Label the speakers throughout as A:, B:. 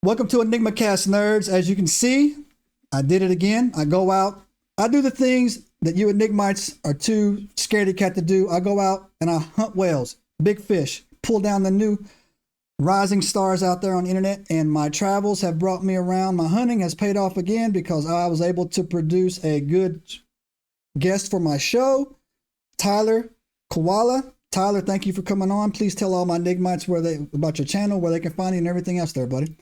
A: Welcome to EnigmaCast, nerds. As you can see, I did it again. I go out. I do the things that you Enigmites are too scaredy cat to do. I go out and I hunt whales, big fish, pull down the new rising stars out there on the internet, and my travels have brought me around. My hunting has paid off again because I was able to produce a good guest for my show, Tyler Koala. Tyler, thank you for coming on. Please tell all my Enigmites about your channel, where they can find you, and everything else there, buddy.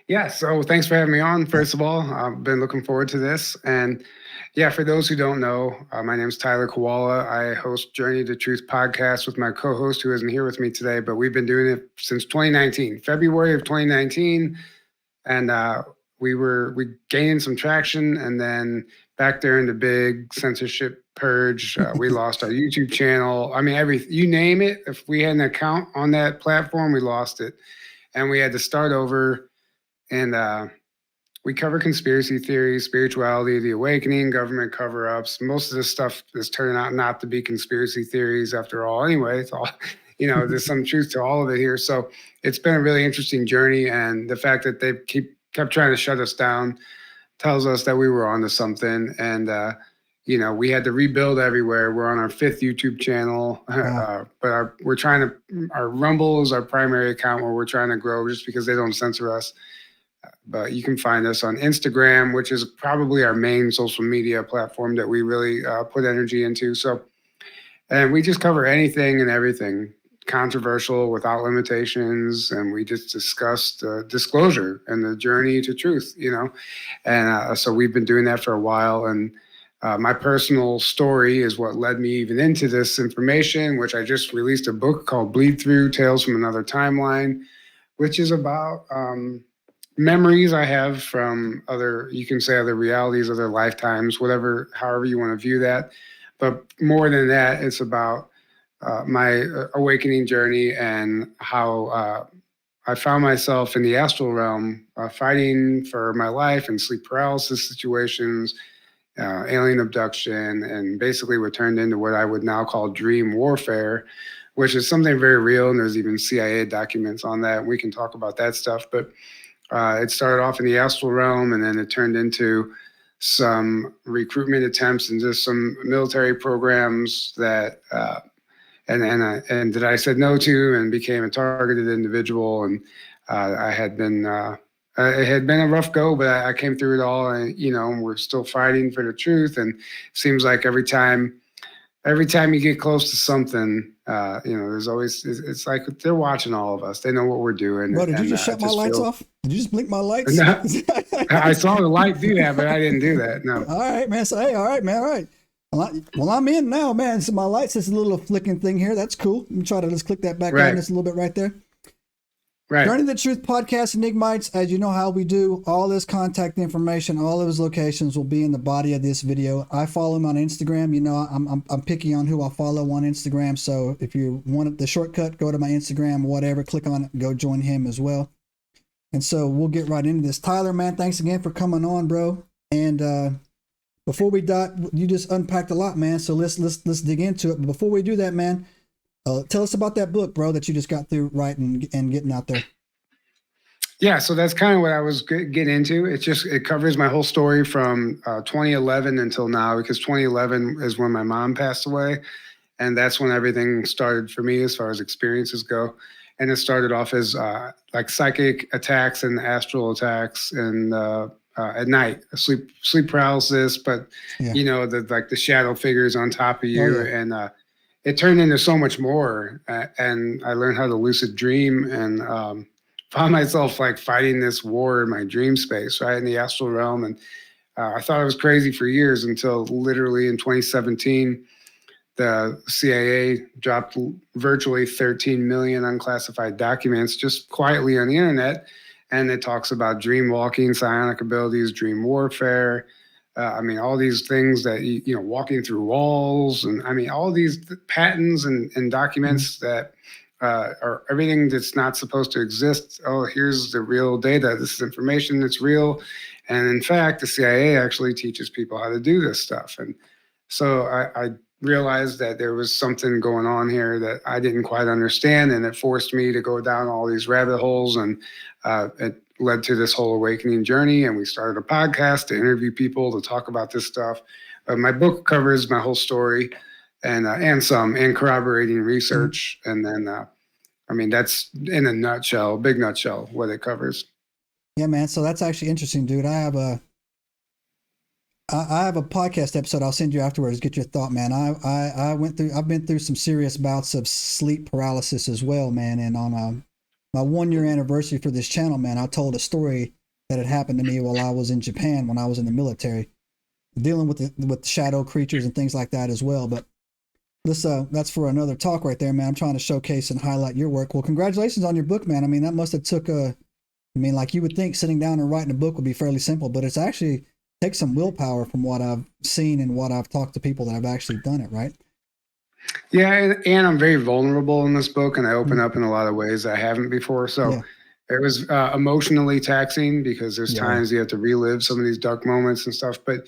B: Yeah, so thanks for having me on. First of all, I've been looking forward to this. And yeah, for those who don't know, my name is Tyler Koala. I host Journey to Truth podcast with my co-host who isn't here with me today, but we've been doing it since 2019, February of 2019. And we gained some traction, and then back there in the big censorship purge, we lost our YouTube channel. I mean, you name it. If we had an account on that platform, we lost it. And we had to start over. And we cover conspiracy theories, spirituality, the awakening, government cover-ups. Most of this stuff is turning out not to be conspiracy theories after all. Anyway, it's all, there's some truth to all of it here. So it's been a really interesting journey. And the fact that they kept trying to shut us down tells us that we were onto something. And, we had to rebuild everywhere. We're on our 5th YouTube channel, but our Rumble is our primary account where we're trying to grow just because they don't censor us. But you can find us on Instagram, which is probably our main social media platform that we really put energy into. And we just cover anything and everything controversial without limitations. And we just discussed disclosure and the journey to truth, And so we've been doing that for a while. And my personal story is what led me even into this information, which I just released a book called Bleed Through Tales from Another Timeline, which is about memories I have from other realities, other lifetimes, however you want to view that. But more than that, it's about my awakening journey and how I found myself in the astral realm, fighting for my life in sleep paralysis situations, alien abduction, and basically what turned into what I would now call dream warfare, which is something very real. And there's even CIA documents on that. We can talk about that stuff. But it started off in the astral realm, and then it turned into some recruitment attempts and just some military programs that and that I said no to, and became a targeted individual. And it had been a rough go, but I came through it all, and we're still fighting for the truth. And it seems like every time you get close to something, there's always, it's like they're watching all of us. They know what we're doing.
A: Bro, did you just shut my lights off? Did you just blink my lights?
B: No, I saw the light do that, but I didn't do that. No.
A: All right, man. So, hey, all right, man. All right. Well, I'm in now, man. So my lights, this little flicking thing here. That's cool. Let me try to just click that back on just a little bit right there.
B: Right.
A: Journey to the Truth podcast, Enigmites. As you know how we do, all this contact information, all of his locations will be in the body of this video. I follow him on Instagram. I'm picky on who I follow on Instagram. So if you want the shortcut, go to my Instagram, whatever, click on it, and go join him as well. And so we'll get right into this. Tyler, man, thanks again for coming on, bro. And before we dive, you just unpacked a lot, man. So let's dig into it. But before we do that, man, tell us about that book, bro, that you just got through writing and getting out there.
B: Yeah, so that's kind of what I was getting into. It covers my whole story from 2011 until now, because 2011 is when my mom passed away. And that's when everything started for me as far as experiences go. And it started off as like psychic attacks and astral attacks and at night, sleep paralysis, but the shadow figures on top of you. And it turned into so much more. And I learned how to lucid dream, and found myself like fighting this war in my dream space, right in the astral realm. And I thought I was crazy for years until literally in 2017, the CIA dropped virtually 13 million unclassified documents just quietly on the internet. And it talks about dreamwalking, psionic abilities, dream warfare. All these things that, walking through walls, and all these patents and documents that are everything that's not supposed to exist. Oh, here's the real data. This is information that's real. And in fact, the CIA actually teaches people how to do this stuff. And so I realized that there was something going on here that I didn't quite understand, and it forced me to go down all these rabbit holes, and it led to this whole awakening journey. And we started a podcast to interview people to talk about this stuff. My book covers my whole story, and corroborating research, and then I mean, that's in a nutshell, big nutshell, what it covers.
A: Yeah, man. So that's actually interesting, dude. I have a podcast episode I'll send you afterwards. Get your thought, man. I've been through some serious bouts of sleep paralysis as well, man. And on my 1 year anniversary for this channel, man, I told a story that had happened to me while I was in Japan when I was in the military, dealing with shadow creatures and things like that as well. But that's for another talk right there, man. I'm trying to showcase and highlight your work. Well, congratulations on your book, man. I mean, that must have took like you would think sitting down and writing a book would be fairly simple, but it's actually takes some willpower from what I've seen and what I've talked to people that have actually done it, right?
B: Yeah, and I'm very vulnerable in this book, and I open up in a lot of ways I haven't before. So it was emotionally taxing, because there's times you have to relive some of these dark moments and stuff. But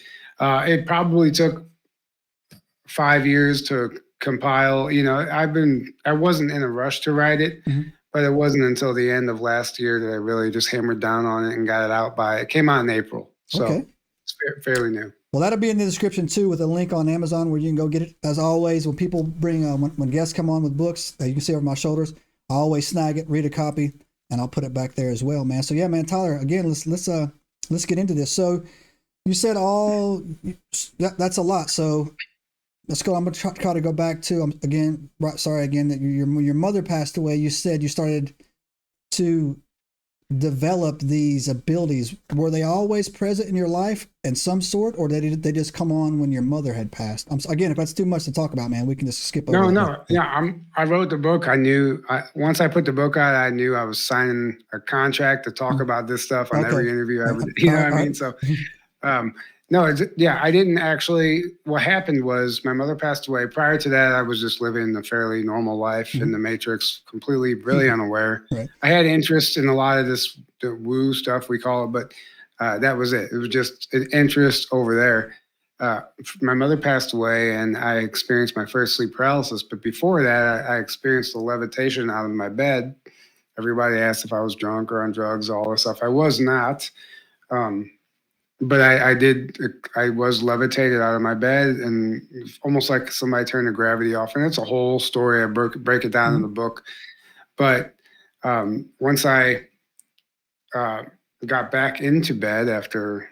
B: it probably took 5 years to compile. You know, I wasn't in a rush to write it, but it wasn't until the end of last year that I really just hammered down on it and got it out it came out in April. So it's fairly new. Well,
A: that'll be in the description too, with a link on Amazon where you can go get it. As always, when people bring, when guests come on with books that you can see over my shoulders, I always snag it, read a copy, and I'll put it back there as well, man. So yeah, man, Tyler, again, let's get into this. So you said that's a lot. So let's go. I'm gonna try to go back to again. Sorry again that your mother passed away. You said you started to develop these abilities. Were they always present in your life in some sort, or did they just come on when your mother had passed? Again, if that's too much to talk about, man, we can just skip over.
B: No. Yeah, I wrote the book. I knew once I put the book out, I knew I was signing a contract to talk about this stuff on every interview. You know what I mean? So, no, I didn't actually. What happened was my mother passed away. Prior to that, I was just living a fairly normal life in the Matrix, completely, really unaware. Right. I had interest in a lot of the woo stuff, we call it, but that was it. It was just an interest over there. My mother passed away, and I experienced my first sleep paralysis. But before that, I experienced the levitation out of my bed. Everybody asked if I was drunk or on drugs, all this stuff. I was not. But I was levitated out of my bed, and almost like somebody turned the gravity off. And it's a whole story. I break it down in the book. But once I got back into bed after,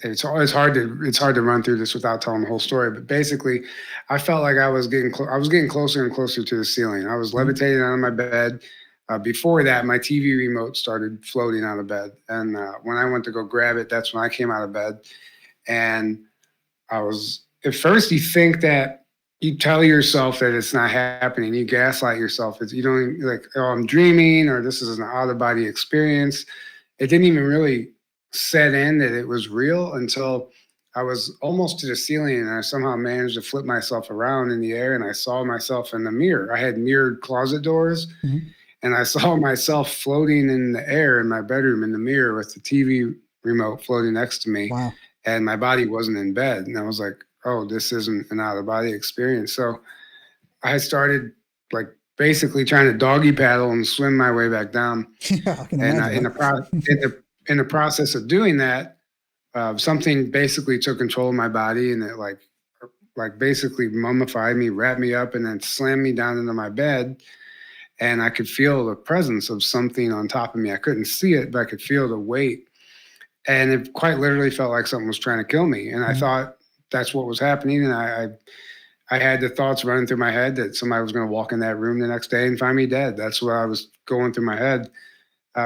B: it's hard to run through this without telling the whole story. But basically, I felt like I was getting closer and closer to the ceiling. I was levitating out of my bed. Before that, my TV remote started floating out of bed. And when I went to go grab it, that's when I came out of bed. And at first you think that you tell yourself that it's not happening. You gaslight yourself. You don't like, oh, I'm dreaming, or this is an out of body experience. It didn't even really set in that it was real until I was almost to the ceiling, and I somehow managed to flip myself around in the air, and I saw myself in the mirror. I had mirrored closet doors. And I saw myself floating in the air in my bedroom in the mirror with the TV remote floating next to me.
A: Wow.
B: And my body wasn't in bed. And I was like, oh, this isn't an out-of-body experience. So I started like basically trying to doggy paddle and swim my way back down.
A: Yeah, I can
B: and
A: imagine.
B: in the process of doing that, something basically took control of my body, and it like basically mummified me, wrapped me up, and then slammed me down into my bed. And I could feel the presence of something on top of me. I couldn't see it, but I could feel the weight. And it quite literally felt like something was trying to kill me. And I thought that's what was happening. And I had the thoughts running through my head that somebody was going to walk in that room the next day and find me dead. That's what I was going through my head,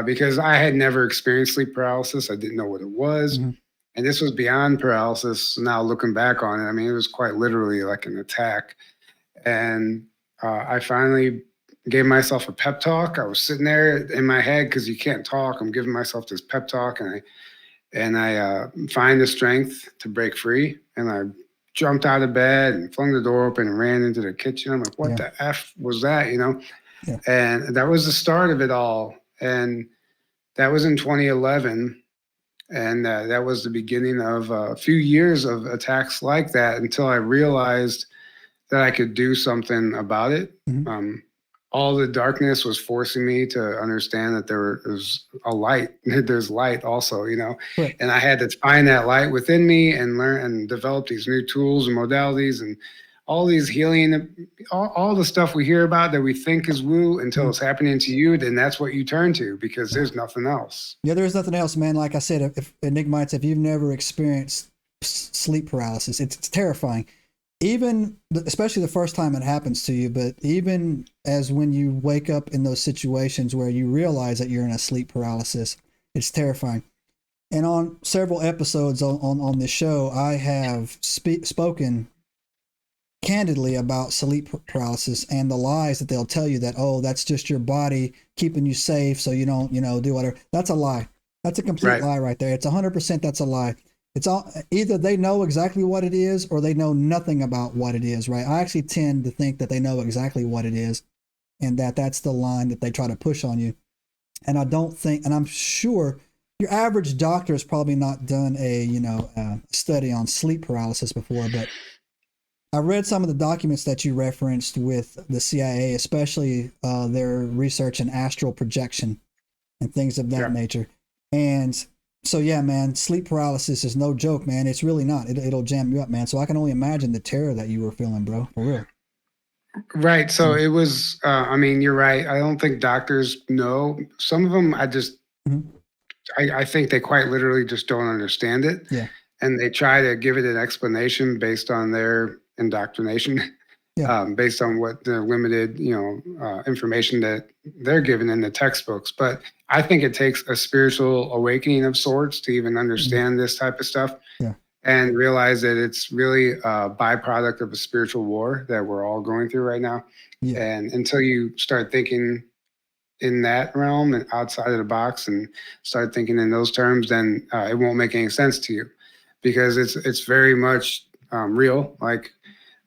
B: because I had never experienced sleep paralysis. I didn't know what it was. And this was beyond paralysis. Now looking back on it, I mean, it was quite literally like an attack. And I finally gave myself a pep talk. I was sitting there in my head, because you can't talk. I'm giving myself this pep talk, and I find the strength to break free. And I jumped out of bed and flung the door open and ran into the kitchen. I'm like, what the F was that, you know? Yeah. And that was the start of it all. And that was in 2011. And that was the beginning of a few years of attacks like that, until I realized that I could do something about it. All the darkness was forcing me to understand that there was a light. There's light also, you know,
A: Right.
B: and I had to find that light within me and learn and develop these new tools and modalities and all these healing, all the stuff we hear about that we think is woo until it's happening to you. Then that's what you turn to, because there's nothing else.
A: Yeah, there's nothing else, man. Like I said, if Enigmites, if you've never experienced sleep paralysis, it's terrifying. Even, especially the first time it happens to you, but even as when you wake up in those situations where you realize that you're in a sleep paralysis, it's terrifying. And on several episodes on this show, I have spoken candidly about sleep paralysis and the lies that they'll tell you that, oh, that's just your body keeping you safe so you don't, do whatever. That's a lie. That's a complete lie right there. It's 100% that's a lie. It's all, either they know exactly what it is or they know nothing about what it is, right? I actually tend to think that they know exactly what it is and that's the line that they try to push on you. And I don't think, and I'm sure your average doctor has probably not done a, study on sleep paralysis before, but I read some of the documents that you referenced with the CIA, especially their research in astral projection and things of that nature. And so, yeah, man, sleep paralysis is no joke, man. It's really not. It'll jam you up, man. So I can only imagine the terror that you were feeling, bro, for real.
B: Right. So it was, I mean, you're right. I don't think doctors know. Some of them, I think they quite literally just don't understand it.
A: Yeah.
B: And they try to give it an explanation based on their indoctrination, based on what the limited, information that they're given in the textbooks. But I think it takes a spiritual awakening of sorts to even understand this type of stuff and realize that it's really a byproduct of a spiritual war that we're all going through right now. Yeah. And until you start thinking in that realm and outside of the box and start thinking in those terms, then it won't make any sense to you, because it's very much real. Like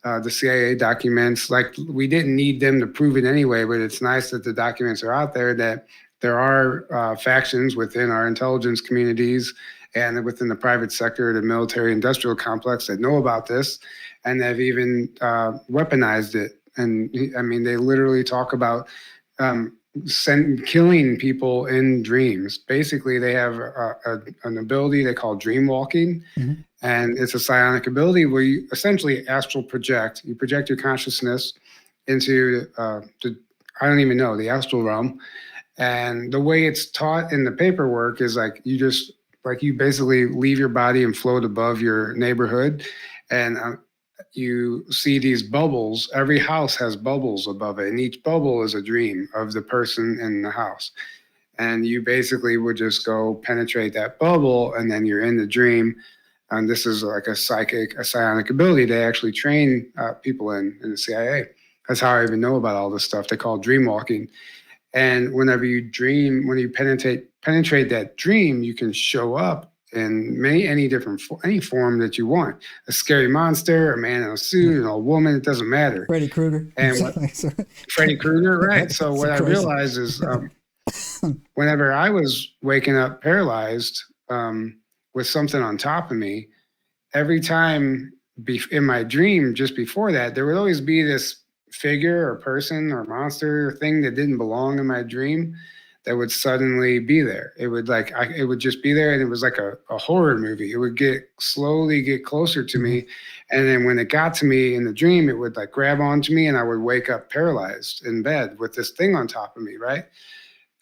B: the CIA documents, like we didn't need them to prove it anyway, but it's nice that the documents are out there, that there are factions within our intelligence communities and within the private sector, the military industrial complex, that know about this and have even weaponized it. And I mean, they literally talk about killing people in dreams. Basically, they have an ability they call Dreamwalking. And it's a psionic ability where you essentially astral project. You project your consciousness into I don't even know, the astral realm. And the way it's taught in the paperwork is like you basically leave your body and float above your neighborhood, and you see these bubbles. Every house has bubbles above it, and each bubble is a dream of the person in the house. And you basically would just go penetrate that bubble, and then you're in the dream. And this is like a psionic ability they actually train people in the CIA. That's how I even know about all this stuff. They call it dreamwalking. And whenever you dream, when you penetrate that dream, you can show up in any form that you want. A scary monster, a man in a suit, an old woman, it doesn't matter.
A: Freddy Krueger.
B: Freddy Krueger, right. So what I realized is whenever I was waking up paralyzed with something on top of me, every time in my dream just before that, there would always be this figure or person or monster or thing that didn't belong in my dream that would suddenly be there. It would it would just be there, and it was like a horror movie. It would slowly get closer to me, and then when it got to me in the dream, it would like grab onto me, and I would wake up paralyzed in bed with this thing on top of me, right?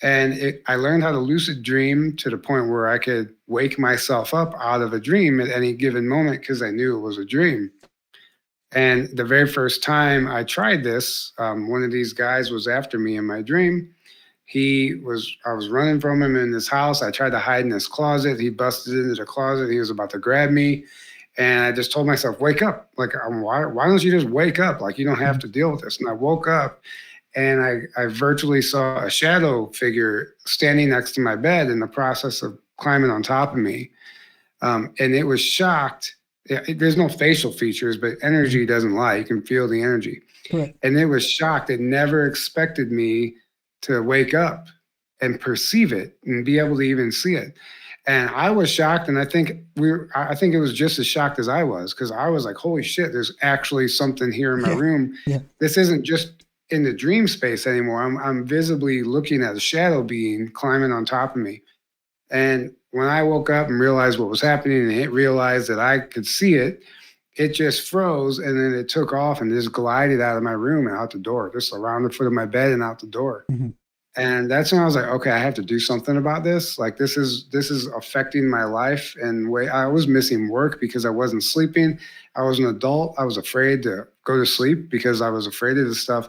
B: And I learned how to lucid dream to the point where I could wake myself up out of a dream at any given moment because I knew it was a dream. And the very first time I tried this, one of these guys was after me in my dream. I was running from him in his house. I tried to hide in his closet. He busted into the closet. He was about to grab me. And I just told myself, wake up. Like, why don't you just wake up? Like, you don't have to deal with this. And I woke up, and I virtually saw a shadow figure standing next to my bed in the process of climbing on top of me. And it was shocked. There's no facial features, but energy doesn't lie. You can feel the energy. Right. And it was shocked. It never expected me to wake up and perceive it and be able to even see it. And I was shocked, and I think I think it was just as shocked as I was, because I was like, holy shit, there's actually something here in my room.
A: Yeah.
B: This isn't just in the dream space anymore. I'm visibly looking at a shadow being climbing on top of me. And when I woke up and realized what was happening, and it realized that I could see it, it just froze, and then it took off and just glided out of my room and out the door, just around the foot of my bed and out the door.
A: Mm-hmm.
B: And that's when I was like, okay, I have to do something about this. Like, this is affecting my life. And way I was missing work because I wasn't sleeping. I was an adult. I was afraid to go to sleep because I was afraid of this stuff.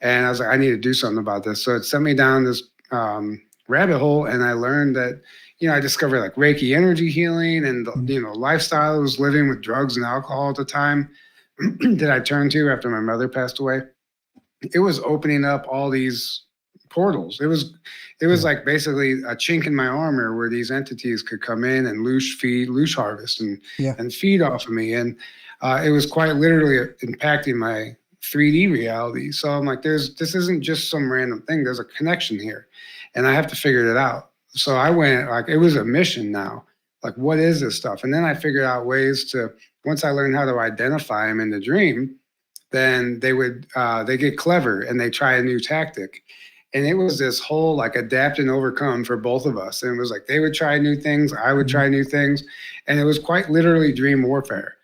B: And I was like, I need to do something about this. So it sent me down this rabbit hole, and I learned that, I discovered like Reiki energy healing and the, lifestyle I was living with drugs and alcohol at the time that I turned to after my mother passed away. It was opening up all these portals. It was like basically a chink in my armor where these entities could come in and loosh harvest and feed off of me. And it was quite literally impacting my 3D reality. So I'm like, this isn't just some random thing. There's a connection here, and I have to figure it out. So I went, like, it was a mission now. Like, what is this stuff? And then I figured out ways to, once I learned how to identify them in the dream, then they get clever and they try a new tactic. And it was this whole like adapt and overcome for both of us. And it was like they would try new things, I would try new things. And it was quite literally dream warfare.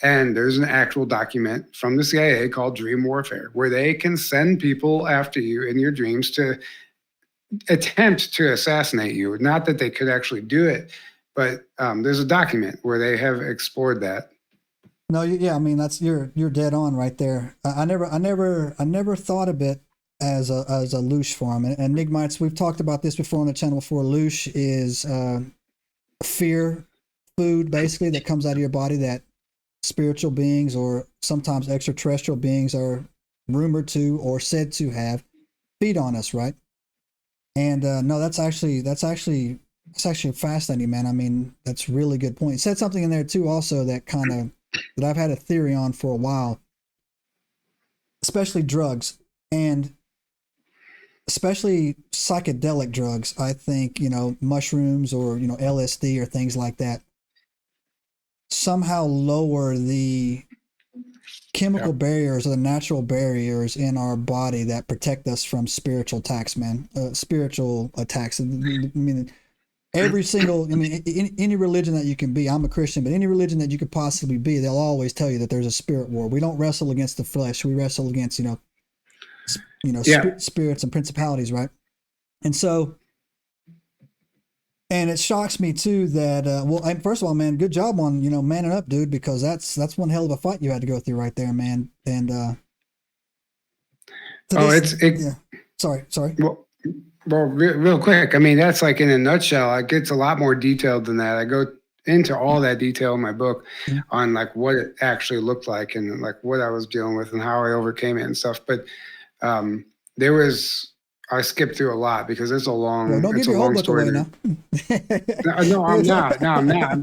B: And there's an actual document from the CIA called Dream Warfare, where they can send people after you in your dreams to attempt to assassinate you. Not that they could actually do it, but there's a document where they have explored that.
A: No, yeah, I mean, you're dead on right there. I never thought of it as a Loosh form. And Enigmites, we've talked about this before on the channel before. Loosh is fear food, basically, that comes out of your body that spiritual beings or sometimes extraterrestrial beings are rumored to or said to have feed on us, right? And no, that's actually fascinating, man. I mean, that's a really good point. It said something in there too, also that I've had a theory on for a while, especially drugs and especially psychedelic drugs. I think, mushrooms or, LSD or things like that somehow lower the chemical barriers or the natural barriers in our body that protect us from spiritual attacks, man. Spiritual attacks. I mean, any religion that you can be, I'm a Christian, but any religion that you could possibly be, they'll always tell you that there's a spirit war. We don't wrestle against the flesh. We wrestle against, spirits and principalities, right? And so, and it shocks me too that, first of all, man, good job on, manning up, dude, because that's one hell of a fight you had to go through right there, man. And, sorry.
B: Well, real quick. I mean, that's like in a nutshell. It gets a lot more detailed than that. I go into all that detail in my book on like what it actually looked like and like what I was dealing with and how I overcame it and stuff. But I skipped through a lot because it's a long,
A: don't
B: it's
A: give
B: a
A: your whole
B: long
A: book
B: story.
A: away now.
B: No, I'm not. No, I'm not.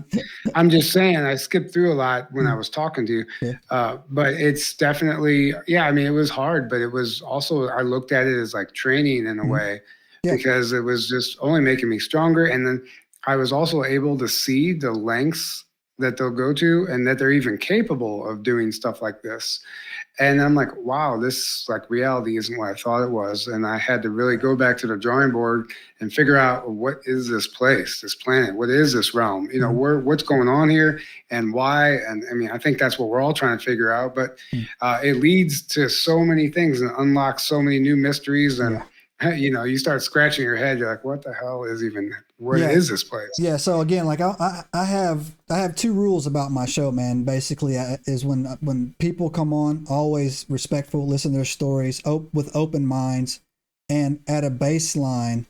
B: I'm just saying I skipped through a lot when I was talking to you.
A: Yeah.
B: But it's definitely, I mean, it was hard, but it was also, I looked at it as like training in a way because it was just only making me stronger. And then I was also able to see the lengths that they'll go to and that they're even capable of doing stuff like this. And I'm like, wow, this like reality isn't what I thought it was. And I had to really go back to the drawing board and figure out what is this place, this planet? What is this realm? What's going on here and why? And I mean, I think that's what we're all trying to figure out, but it leads to so many things and unlocks so many new mysteries. And, you start scratching your head. You're like, what the hell is is this place?
A: Yeah. So again, like I have two rules about my show, man. Basically, is when people come on, always respectful, listen to their stories with open minds, and at a baseline,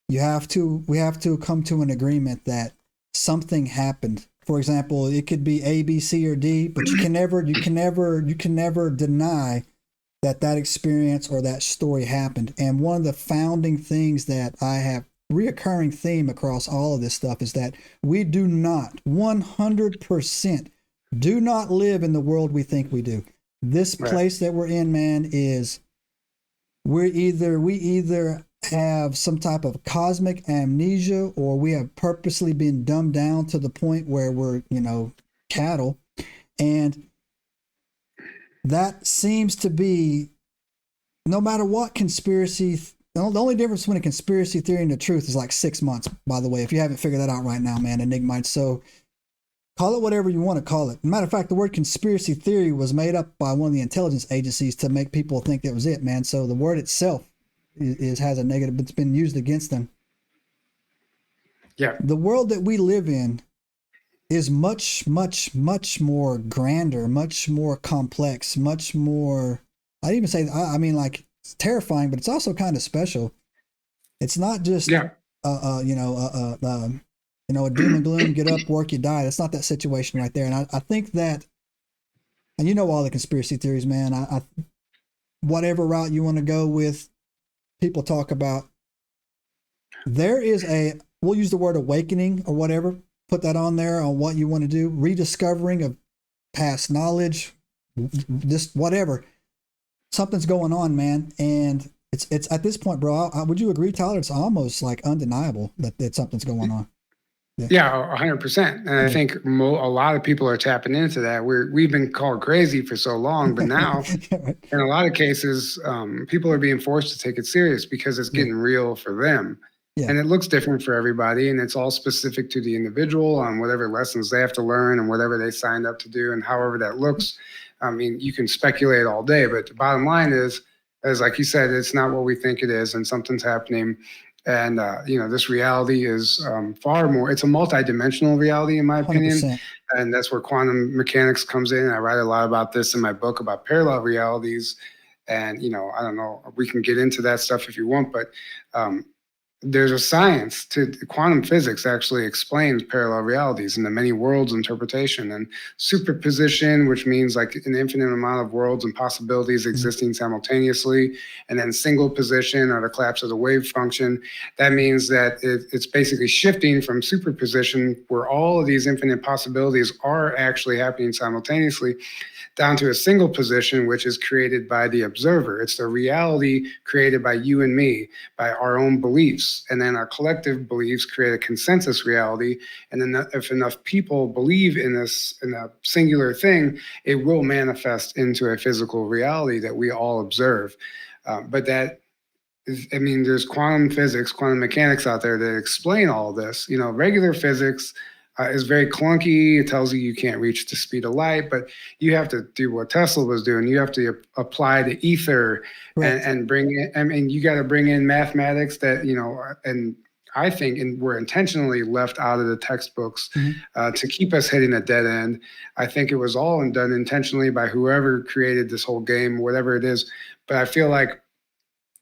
A: we have to come to an agreement that something happened. For example, it could be A, B, C, or D, but you can never deny that experience or that story happened. And one of the founding things that I have reoccurring theme across all of this stuff is that we do not 100% do not live in the world we think we do. This place that we're in, man, is we either have some type of cosmic amnesia, or we have purposely been dumbed down to the point where we're, cattle. And that seems to be, no matter what conspiracy, the only difference between a conspiracy theory and the truth is like 6 months, by the way, if you haven't figured that out right now, man, Enigmites. So call it whatever you want to call it. Matter of fact, the word conspiracy theory was made up by one of the intelligence agencies to make people think that was it, man. So the word itself has a negative, it's been used against them.
B: Yeah.
A: The world that we live in is much, much, much more grander, much more complex, much more, I'd even say, I mean, like, it's terrifying, but it's also kind of special. It's not just, a doom and gloom, get up, work, you die. That's not that situation right there. And I think that, and you know all the conspiracy theories, man, I whatever route you want to go with, people talk about, there is we'll use the word awakening or whatever, put that on there on what you want to do, rediscovering of past knowledge, just whatever. Something's going on, man. And it's at this point, bro, would you agree, Tyler? It's almost like undeniable that something's going on.
B: Yeah, 100%. And I think a lot of people are tapping into that. We've been called crazy for so long, but now in a lot of cases, people are being forced to take it serious because it's getting real for them. Yeah. And it looks different for everybody, and it's all specific to the individual on whatever lessons they have to learn and whatever they signed up to do and however that looks. I mean, you can speculate all day, but the bottom line is like you said, it's not what we think it is, and something's happening. And, this reality is far more, it's a multidimensional reality, in my opinion. 100%. And that's where quantum mechanics comes in. I write a lot about this in my book about parallel realities. And, I don't know, we can get into that stuff if you want, but there's a science to quantum physics actually explains parallel realities and the many worlds interpretation, and superposition, which means like an infinite amount of worlds and possibilities existing simultaneously. And then single position, or the collapse of the wave function. That means that it's basically shifting from superposition, where all of these infinite possibilities are actually happening simultaneously, down to a single position, which is created by the observer. It's the reality created by you and me, by our own beliefs. And then our collective beliefs create a consensus reality. And then if enough people believe in a singular thing, it will manifest into a physical reality that we all observe. But that, there's quantum physics, quantum mechanics out there that explain all this. Regular physics is very clunky. It tells you can't reach the speed of light, but you have to do what Tesla was doing. You have to apply the ether, right, and bring in, you got to bring in mathematics that, and I think we're intentionally left out of the textbooks to keep us hitting a dead end. I think it was all done intentionally by whoever created this whole game, whatever it is. But I feel like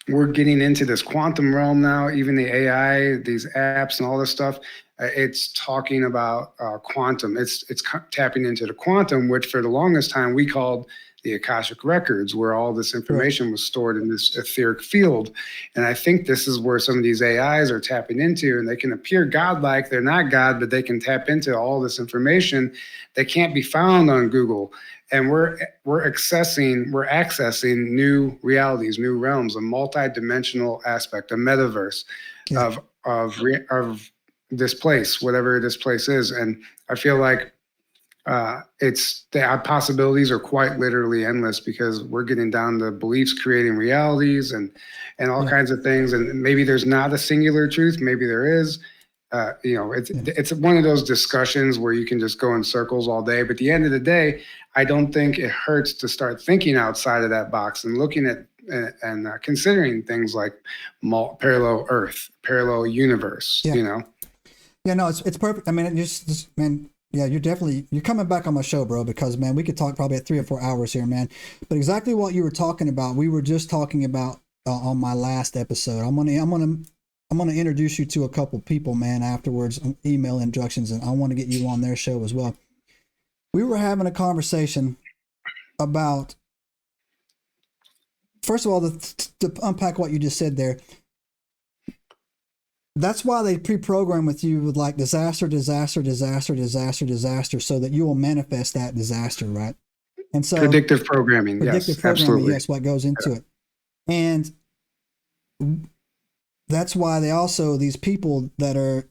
B: we're getting into this quantum realm now, even the AI, these apps and all this stuff. It's talking about quantum. It's tapping into the quantum, which for the longest time we called the Akashic records, where all this information was stored in this etheric field. And I think this is where some of these AIs are tapping into, and they can appear godlike. They're not God, but they can tap into all this information that can't be found on Google. And we're accessing new realities, new realms, a multi-dimensional aspect, a metaverse of this place, whatever this place is. And I feel like the possibilities are quite literally endless, because we're getting down to beliefs creating realities and all kinds of things. And maybe there's not a singular truth. Maybe there is. It's one of those discussions where you can just go in circles all day. But at the end of the day, I don't think it hurts to start thinking outside of that box and looking at and considering things like parallel Earth, parallel universe. Yeah,
A: no, it's perfect. I mean, man. Yeah, you're coming back on my show, bro, because, man, we could talk probably at 3 or 4 hours here, man. But exactly what you were talking about, we were just talking about on my last episode. I'm gonna introduce you to a couple people, man, afterwards, email instructions, and I want to get you on their show as well. We were having a conversation about, first of all, to unpack what you just said there. That's why they pre-program with you with like disaster, disaster, disaster, disaster, disaster, so that you will manifest that disaster, right? And so
B: predictive programming, yes, absolutely.
A: Yes, what goes into it. And that's why these people that are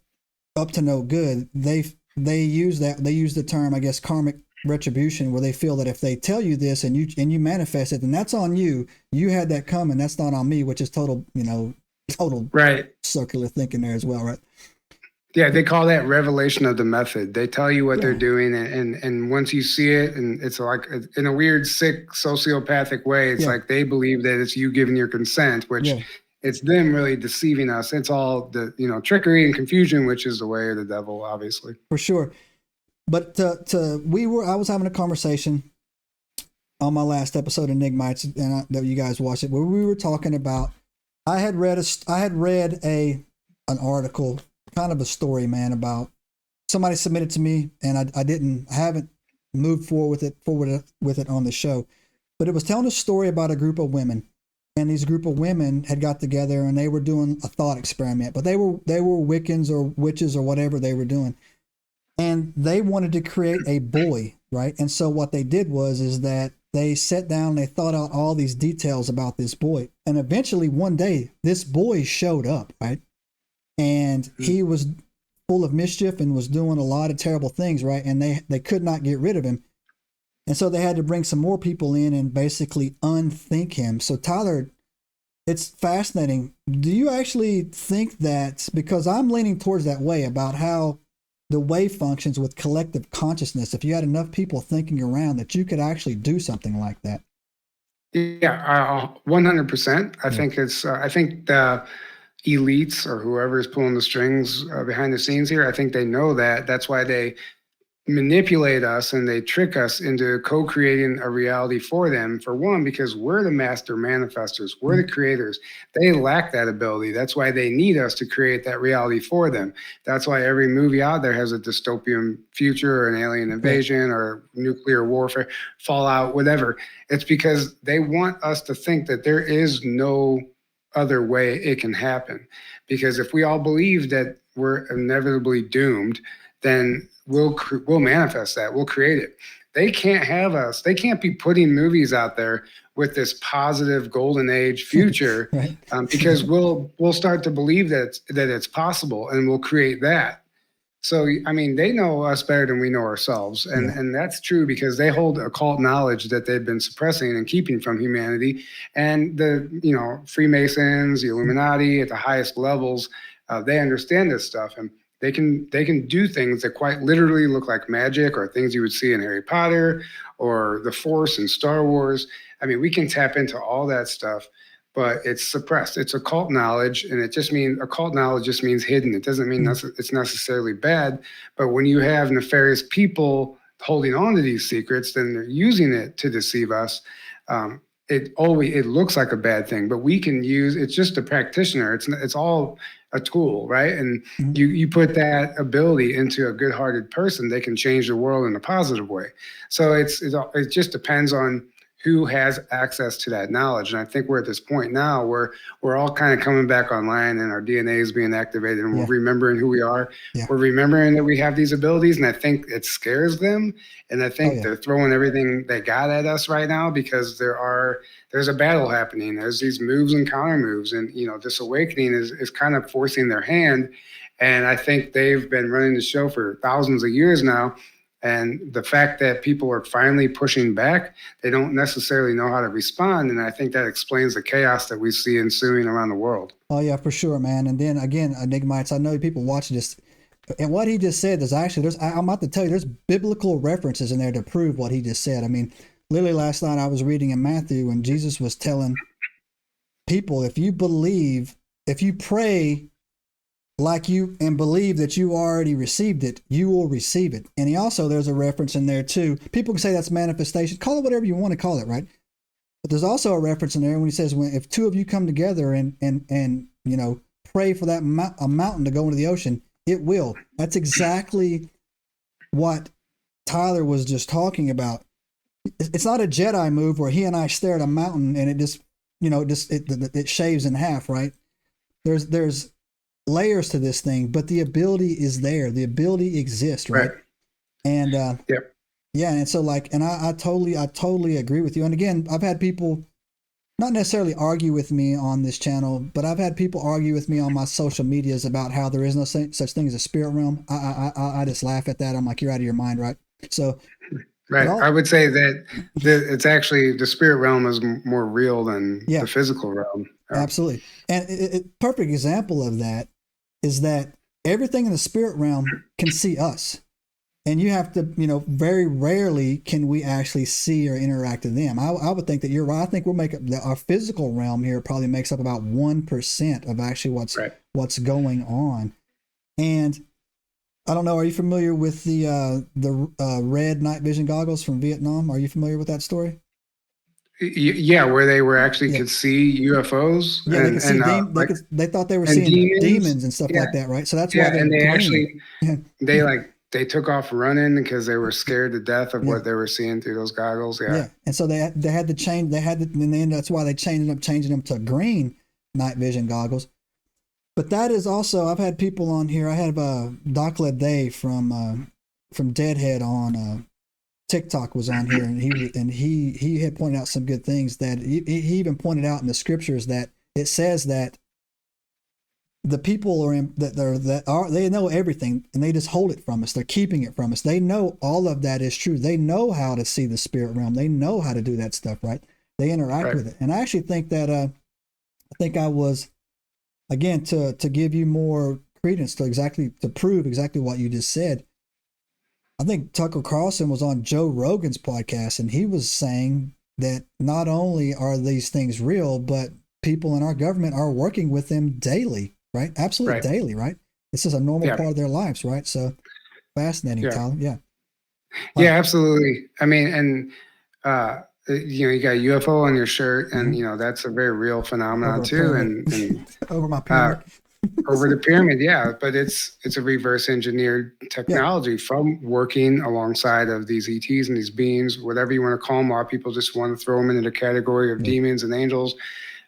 A: up to no good, they use the term, I guess, karmic retribution, where they feel that if they tell you this and you manifest it, then that's on you. You had that coming. That's not on me, which is total
B: right.
A: circular thinking there as well, right?
B: Yeah, they call that revelation of the method. They tell you what
A: Yeah.
B: they're doing, and once you see it, and it's like in a weird, sick, sociopathic way, it's like they believe that it's you giving your consent, which it's them really deceiving us. It's all the trickery and confusion, which is the way of the devil, obviously.
A: For sure. But I was having a conversation on my last episode of Enigmites, and that you guys watched it, where we were talking about. I had read an article, kind of a story, man, about somebody submitted to me, and I haven't moved forward with it on the show, but it was telling a story about a group of women, and these group of women had got together and they were doing a thought experiment, but they were Wiccans or witches or whatever they were doing, and they wanted to create a boy, right? And so what they did is that they sat down and they thought out all these details about this boy, and eventually one day this boy showed up, right? And he was full of mischief and was doing a lot of terrible things, right? And they could not get rid of him. And so they had to bring some more people in and basically unthink him. So Tyler, it's fascinating. Do you actually think that, because I'm leaning towards that way, about how the way functions with collective consciousness, if you had enough people thinking around, that you could actually do something like that?
B: Yeah, 100%. I think I think the elites or whoever is pulling the strings behind the scenes here, I think they know that. That's why they manipulate us and they trick us into co-creating a reality for them. For one, because we're the master manifestors, we're the creators. They lack that ability. That's why they need us to create that reality for them. That's why every movie out there has a dystopian future or an alien invasion or nuclear warfare, fallout, whatever. It's because they want us to think that there is no other way it can happen. Because if we all believe that we're inevitably doomed, then we'll manifest that. We'll create it. They can't have us. They can't be putting movies out there with this positive golden age future,
A: right.
B: Because we'll start to believe that it's possible, and we'll create that. So, I mean, they know us better than we know ourselves. And that's true, because they hold occult knowledge that they've been suppressing and keeping from humanity. And the, Freemasons, the Illuminati at the highest levels, they understand this stuff. And they can do things that quite literally look like magic, or things you would see in Harry Potter or the Force in Star Wars. I mean, we can tap into all that stuff, but it's suppressed. It's occult knowledge, and occult knowledge just means hidden. It doesn't mean it's necessarily bad, but when you have nefarious people holding on to these secrets, then they're using it to deceive us. It looks like a bad thing, but we can use, it's just a practitioner. It's all a tool, right? And you put that ability into a good-hearted person, they can change the world in a positive way. So it just depends on who has access to that knowledge. And I think we're at this point now where we're all kind of coming back online, and our DNA is being activated, and we're remembering who we are. We're remembering that we have these abilities, and I think it scares them. And I think they're throwing everything they got at us right now, because there's a battle happening. There's these moves and counter moves, and this awakening is kind of forcing their hand. And I think they've been running the show for thousands of years now. And the fact that people are finally pushing back, they don't necessarily know how to respond. And I think that explains the chaos that we see ensuing around the world.
A: Oh, yeah, for sure, man. And then again, Enigmites, I know people watching this, and what he just said is actually, I'm about to tell you, there's biblical references in there to prove what he just said. I mean, literally last night I was reading in Matthew, and Jesus was telling people, if you pray like you and believe that you already received it, you will receive it. And there's a reference in there too. People can say that's manifestation. Call it whatever you want to call it, right? But there's also a reference in there when he says, if two of you come together and pray for that a mountain to go into the ocean, it will. That's exactly what Tyler was just talking about. It's not a Jedi move where he and I stare at a mountain and it just, it shaves in half, right? There's layers to this thing, but the ability is there. The ability exists, right? And and so I totally agree with you. And again, I've had people not necessarily argue with me on this channel, but I've had people argue with me on my social medias about how there is no such thing as a spirit realm. I just laugh at that. I'm like, you're out of your mind, right? So,
B: right. I would say that it's actually the spirit realm is more real than the physical realm.
A: Absolutely. And a perfect example of that is that everything in the spirit realm can see us. And you have to, very rarely can we actually see or interact with them. I would think that you're right. I think we'll make up our physical realm here probably makes up about 1% of actually what's going on. And I don't know. Are you familiar with the red night vision goggles from Vietnam? Are you familiar with that story?
B: Yeah, where they were actually could see UFOs.
A: Yeah, they could see they thought they were seeing demons and stuff like that, right? So that's why they're
B: and they
A: green.
B: actually they took off running because they were scared to death of what they were seeing through those goggles. Yeah.
A: And so they had to change. And then that's why they ended up changing them to green night vision goggles. But that is also, I've had people on here. I have Docla Day from Deadhead on TikTok was on here, and he had pointed out some good things that he even pointed out in the scriptures that it says that the people they know everything and they just hold it from us. They're keeping it from us. They know all of that is true. They know how to see the spirit realm. They know how to do that stuff, right? They interact with it. And I actually think that I was, again, to give you more credence to prove exactly what you just said. I think Tucker Carlson was on Joe Rogan's podcast, and he was saying that not only are these things real, but people in our government are working with them daily, right? Absolutely daily, right? This is a normal part of their lives, right? So fascinating, Tyler. Yeah.
B: Yeah, absolutely. I mean, and you got a UFO on your shirt, and that's a very real phenomenon too. And
A: over my pyramid.
B: Over the pyramid, but it's a reverse engineered technology from working alongside of these ETs and these beings, whatever you want to call them. A lot of people just want to throw them into the category of demons and angels.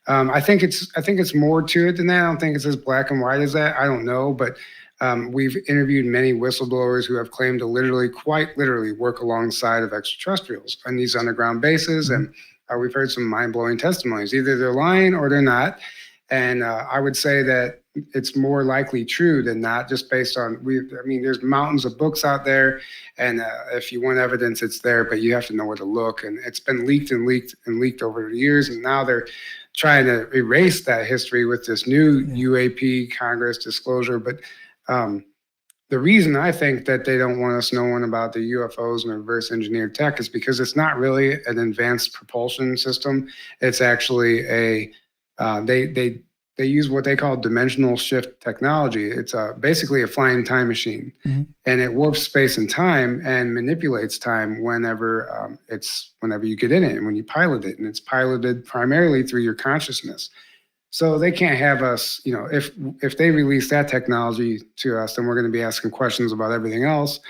B: I think it's more to it than that. I don't think it's as black and white as that. I don't know, but we've interviewed many whistleblowers who have claimed to quite literally work alongside of extraterrestrials on these underground bases, and we've heard some mind-blowing testimonies. Either they're lying or they're not. And I would say that it's more likely true than not, just based on there's mountains of books out there, and if you want evidence, it's there, but you have to know where to look. And it's been leaked over the years, and now they're trying to erase that history with this new UAP Congress disclosure. But the reason I think that they don't want us knowing about the UFOs and reverse engineered tech is because it's not really an advanced propulsion system. It's actually they use what they call dimensional shift technology. It's basically a flying time machine, and it warps space and time and manipulates time whenever you get in it and when you pilot it, and it's piloted primarily through your consciousness. So they can't have us, if they release that technology to us, then we're going to be asking questions about everything else.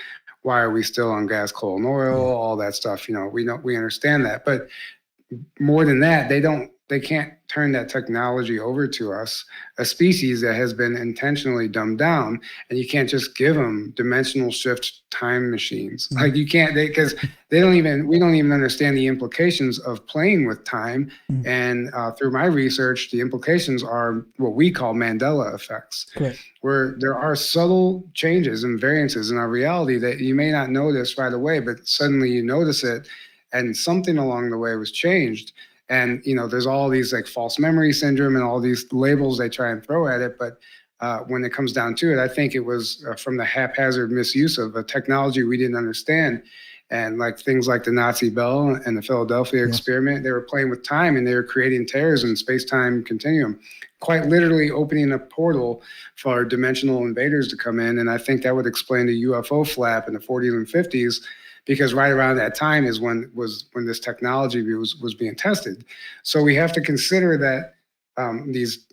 B: Why are we still on gas, coal, and oil? All that stuff. We understand that, but more than that, they can't turn that technology over to us, a species that has been intentionally dumbed down, and you can't just give them dimensional shift time machines. Like you can't, because we don't even understand the implications of playing with time. And through my research, the implications are what we call Mandela effects, where there are subtle changes and variances in our reality that you may not notice right away, but suddenly you notice it, and something along the way was changed. And, there's all these like false memory syndrome and all these labels they try and throw at it. But when it comes down to it, I think it was from the haphazard misuse of a technology we didn't understand. And like things like the Nazi bell and the Philadelphia experiment, they were playing with time and they were creating tears in space-time continuum, quite literally opening a portal for dimensional invaders to come in. And I think that would explain the UFO flap in the 40s and 50s. Because right around that time is when this technology was being tested. So we have to consider that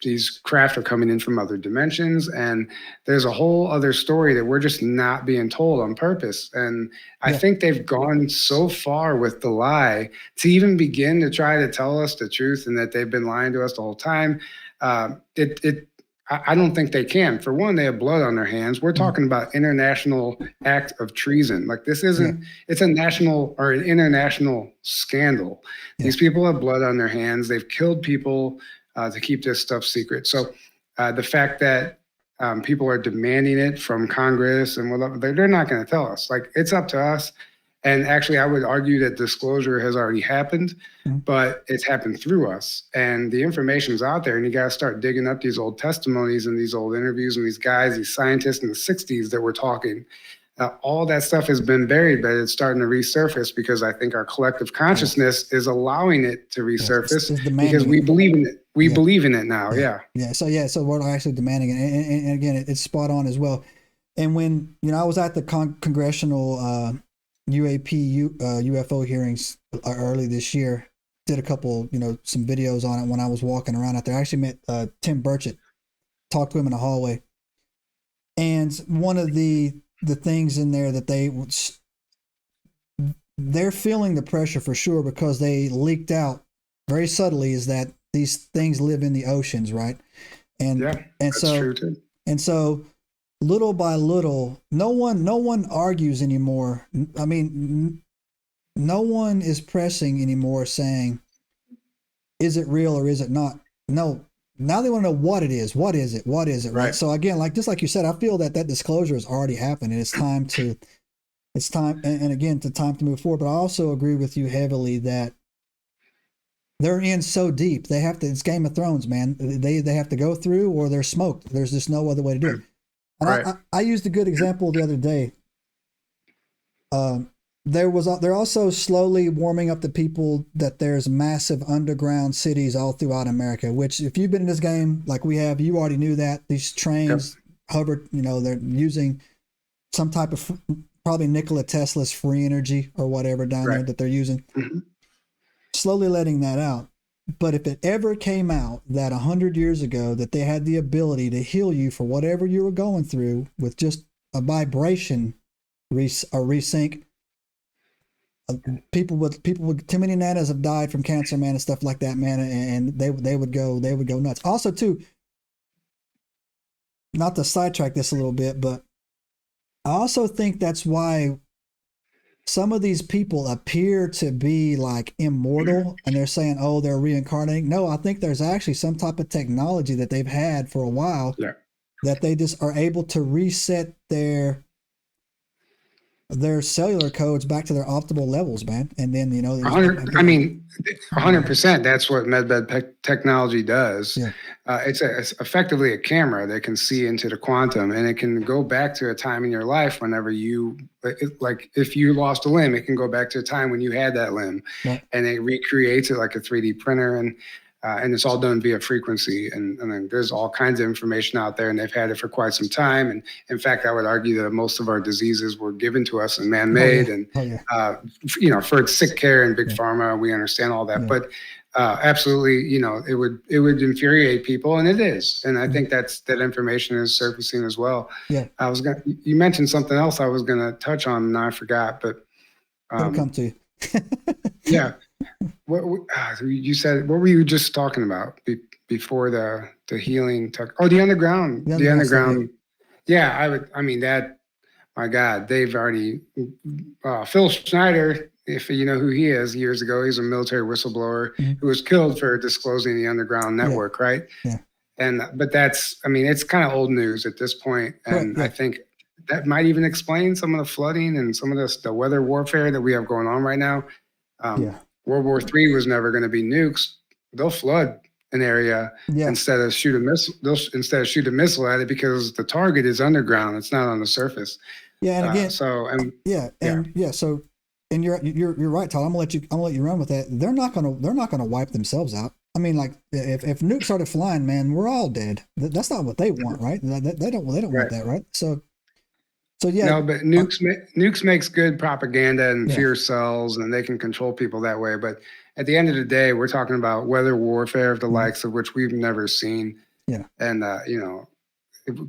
B: these craft are coming in from other dimensions, and there's a whole other story that we're just not being told on purpose. And I think they've gone so far with the lie to even begin to try to tell us the truth, and that they've been lying to us the whole time. I don't think they can. For one, they have blood on their hands. We're talking about international act of treason. Like this isn't, it's a national or an international scandal. These people have blood on their hands. They've killed people to keep this stuff secret. So the fact that people are demanding it from Congress and whatever, they're not going to tell us. Like it's up to us. And actually, I would argue that disclosure has already happened, but it's happened through us. And the information is out there, and you got to start digging up these old testimonies and these old interviews and these guys, these scientists in the 60s that were talking. All that stuff has been buried, but it's starting to resurface because I think our collective consciousness is allowing it to resurface because we believe in it. We believe in it now. Yeah.
A: So we're actually demanding it. And again, it's spot on as well. And when, I was at the congressional UFO hearings early this year, did a couple, some videos on it when I was walking around out there. I actually met Tim Burchett, talked to him in the hallway. And one of the things in there that they're feeling the pressure for sure because they leaked out very subtly is that these things live in the oceans, right? And
B: that's true too.
A: And so little by little, no one argues anymore. I mean, no one is pressing anymore saying, is it real or is it not? No. Now they want to know what it is. What is it? What is it? Right. So again, just like you said, I feel that disclosure has already happened and it's time to move forward. But I also agree with you heavily that they're in so deep. They have to, it's Game of Thrones, man. They have to go through or they're smoked. There's just no other way to do it. And I used a good example the other day. They're also slowly warming up the people that there's massive underground cities all throughout America, which if you've been in this game like we have, you already knew that. These trains hover, they're using some type of probably Nikola Tesla's free energy or whatever down there that they're using. Slowly letting that out. But if it ever came out that 100 years ago that they had the ability to heal you for whatever you were going through with just a vibration resync, people with too many nanas have died from cancer, man, and stuff like that, man, and they would go nuts. Also, too, not to sidetrack this a little bit, but I also think that's why some of these people appear to be like immortal and they're saying, oh, they're reincarnating. No, I think there's actually some type of technology that they've had for a while that they just are able to reset their cellular codes back to their optimal levels, man. And then,
B: 100%. That's what medbed technology does. It's effectively a camera that can see into the quantum, and it can go back to a time in your life whenever if you lost a limb, it can go back to a time when you had that limb, and it recreates it like a 3D printer. And it's all done via frequency. And then there's all kinds of information out there, and they've had it for quite some time. And in fact, I would argue that most of our diseses were given to us and man-made. For its sick care and big pharma, we understand all that. But absolutely, it would infuriate people, and it is. And I think that information is surfacing as well. You mentioned something else I was gonna touch on, and I forgot, but
A: it'll come to
B: you. What you said? What were you just talking about before the healing? The underground. The underground. My God, they've already. Phil Schneider, if you know who he is, years ago, he's a military whistleblower who was killed for disclosing the underground network, right? But that's, it's kind of old news at this point, and I think that might even explain some of the flooding and some of the weather warfare that we have going on right now. World War III was never going to be nukes. They'll flood an area instead of shoot a missile. Instead of shoot a missile at it because the target is underground. It's not on the surface.
A: And again, So you're right, Tyler. I'm gonna let you run with that. They're not gonna wipe themselves out. If nukes started flying, man, we're all dead. That's not what they want, right? They don't want that, right? So
B: no, but nukes makes good propaganda and fear cells, and they can control people that way. But at the end of the day, we're talking about weather warfare of the likes of which we've never seen. And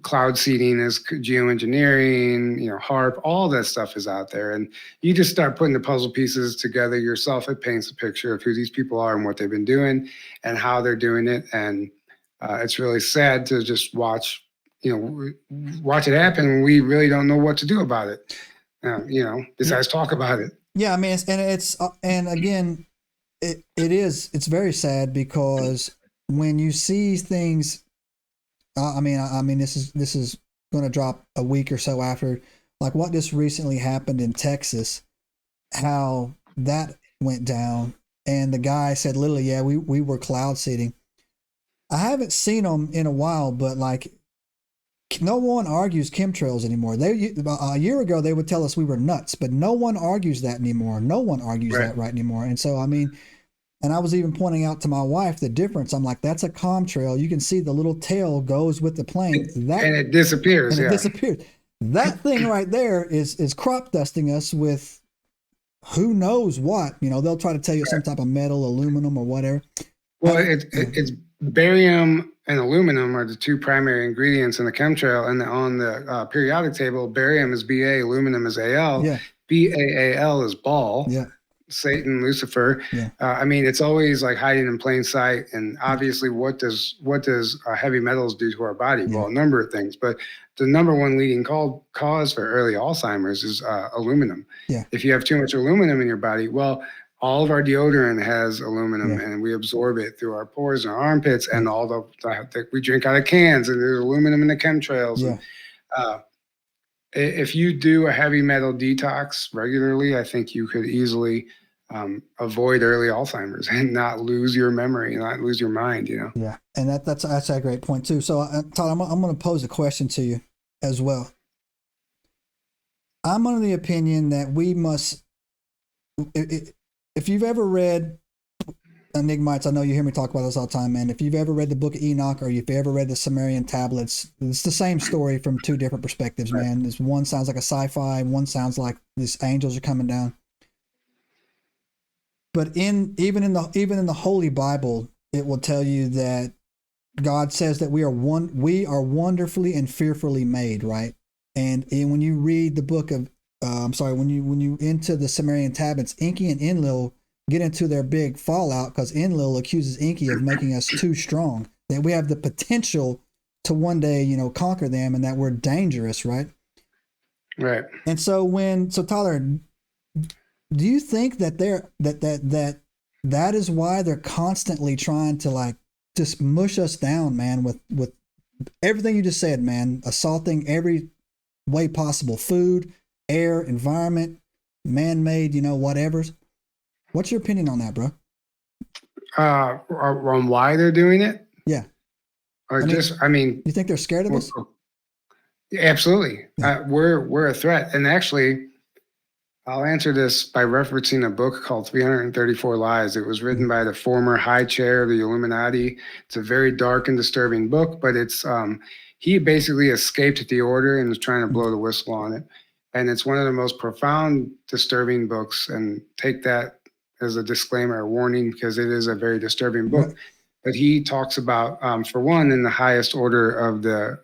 B: cloud seeding is geoengineering. HAARP, all that stuff is out there, and you just start putting the puzzle pieces together yourself. It paints a picture of who these people are and what they've been doing and how they're doing it. And it's really sad to just watch it happen when we really don't know what to do about it. Besides talk about it.
A: Yeah, I mean, and again, it's very sad because when you see things, I mean, this is going to drop a week or so after, like what just recently happened in Texas, how that went down, and the guy said literally, yeah, we were cloud seeding. I haven't seen them in a while, but like, no one argues chemtrails anymore. A year ago they would tell us we were nuts, but no one argues that anymore. No one argues that right anymore. And so, I mean, and I was even pointing out to my wife the difference. I'm like, that's a chemtrail. You can see the little tail goes with the plane.
B: And it disappears.
A: And it disappears. That thing right there is crop dusting us with who knows what. They'll try to tell you some type of metal, aluminum, or whatever.
B: Well, it's barium and aluminum are the two primary ingredients in the chemtrail, and on the periodic table, barium is Ba, aluminum is Al.
A: Yeah.
B: BaAl is Baal.
A: Yeah.
B: Satan, Lucifer.
A: Yeah.
B: I mean, it's always like hiding in plain sight. And obviously, what does heavy metals do to our body? Yeah. Well, a number of things, but the number one leading cause for early Alzheimer's is aluminum.
A: Yeah.
B: If you have too much aluminum in your body, well, all of our deodorant has aluminum, and we absorb it through our pores and our armpits, and all the we drink out of cans, and there's aluminum in the chemtrails.
A: Yeah.
B: And, if you do a heavy metal detox regularly, I think you could easily avoid early Alzheimer's and not lose your memory, not lose your mind.
A: Yeah, and that's a great point too. So, Todd, I'm going to pose a question to you as well. I'm under the opinion that we must. If you've ever read Enigmites, I know you hear me talk about this all the time, man. If you've ever read the book of Enoch, or if you ever read the Sumerian tablets, it's the same story from two different perspectives, man. This one sounds like a sci-fi, one sounds like these angels are coming down. But even in the Holy Bible, it will tell you that God says that we are wonderfully and fearfully made, right? And when you read the book of when you into the Sumerian tablets, Enki and Enlil get into their big fallout because Enlil accuses Enki of making us too strong, that we have the potential to one day, conquer them, and that we're dangerous, right?
B: Right.
A: And so Tyler, do you think that that is why they're constantly trying to like just mush us down, man, with everything you just said, man, assaulting every way possible, food, air, environment, man-made, whatever's. What's your opinion on that, bro?
B: On why they're doing it?
A: Yeah.
B: Or you
A: think they're scared of us?
B: Absolutely. Yeah. We're a threat. And actually, I'll answer this by referencing a book called 334 Lies. It was written by the former high chair of the Illuminati. It's a very dark and disturbing book, but it's he basically escaped the order and was trying to blow the whistle on it. And it's one of the most profound, disturbing books. And take that as a disclaimer, a warning, because it is a very disturbing book. But he talks about, for one, in the highest order of the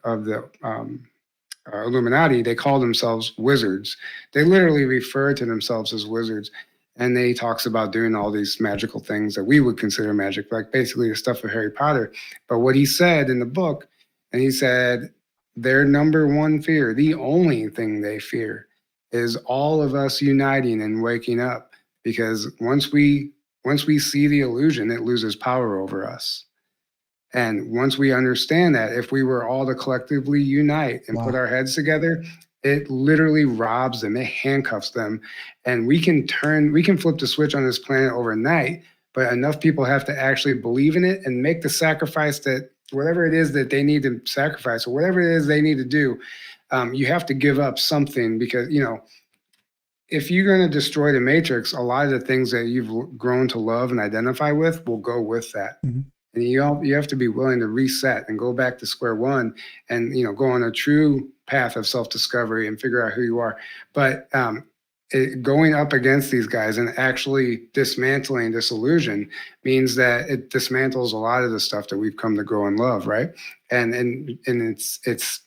B: Illuminati, they call themselves wizards. They literally refer to themselves as wizards, and they talks about doing all these magical things that we would consider magic, like basically the stuff of Harry Potter. But what he said in the book, and he said their number one fear, the only thing they fear, is all of us uniting and waking up. Because once we see the illusion, it loses power over us. And once we understand that, if we were all to collectively unite and put our heads together, it literally robs them, it handcuffs them. And we can flip the switch on this planet overnight, but enough people have to actually believe in it and make the sacrifice that whatever it is that they need to sacrifice, or whatever it is they need to do, you have to give up something, because, if you're going to destroy the matrix, a lot of the things that you've grown to love and identify with will go with that. Mm-hmm. And you have to be willing to reset and go back to square one, and go on a true path of self-discovery and figure out who you are. But going up against these guys and actually dismantling this illusion means that it dismantles a lot of the stuff that we've come to grow and love, right? And it's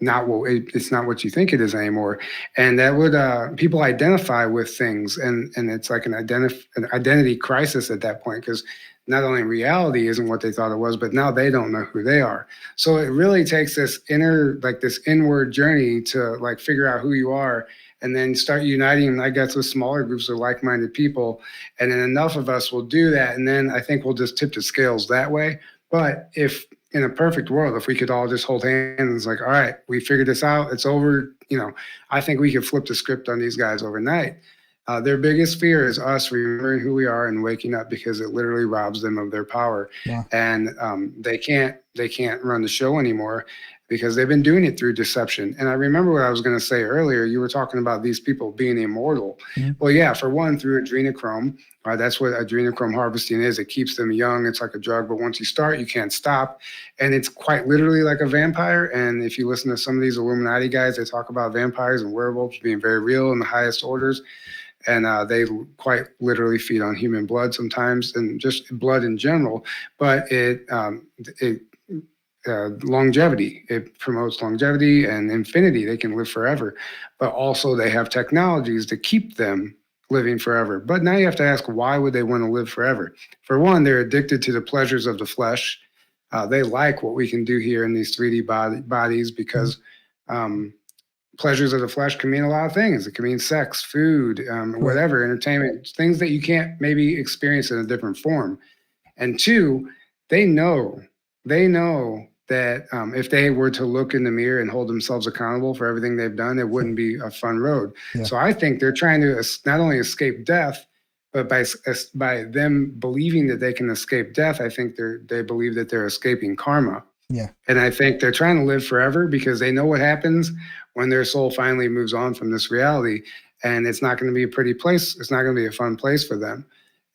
B: not what you think it is anymore. And that would people identify with things, and it's like an identity crisis at that point, because not only reality isn't what they thought it was, but now they don't know who they are. So it really takes this this inward journey to like figure out who you are, and then start uniting, I guess, with smaller groups of like-minded people. And then enough of us will do that. And then I think we'll just tip the scales that way. But if in a perfect world, if we could all just hold hands, like, all right, we figured this out, it's over, I think we could flip the script on these guys overnight. Their biggest fear is us remembering who we are and waking up, because it literally robs them of their power. Yeah. And they can't run the show anymore, because they've been doing it through deception. And I remember what I was going to say earlier. You were talking about these people being immortal. Mm-hmm. Well, yeah, for one, through adrenochrome. That's what adrenochrome harvesting is. It keeps them young. It's like a drug, but once you start, you can't stop. And it's quite literally like a vampire. And if you listen to some of these Illuminati guys, they talk about vampires and werewolves being very real in the highest orders. And they quite literally feed on human blood sometimes, and just blood in general. But longevity. It promotes longevity and infinity. They can live forever, but also they have technologies to keep them living forever. But now you have to ask, why would they want to live forever? For one, they're addicted to the pleasures of the flesh. They like what we can do here in these 3D bodies, because pleasures of the flesh can mean a lot of things. It can mean sex, food, whatever, entertainment, things that you can't maybe experience in a different form. And two, they know that if they were to look in the mirror and hold themselves accountable for everything they've done, it wouldn't be a fun road. Yeah. So I think they're trying to not only escape death, but by them believing that they can escape death, I think they believe that they're escaping karma. Yeah. And I think they're trying to live forever, because they know what happens when their soul finally moves on from this reality. And it's not going to be a pretty place. It's not going to be a fun place for them.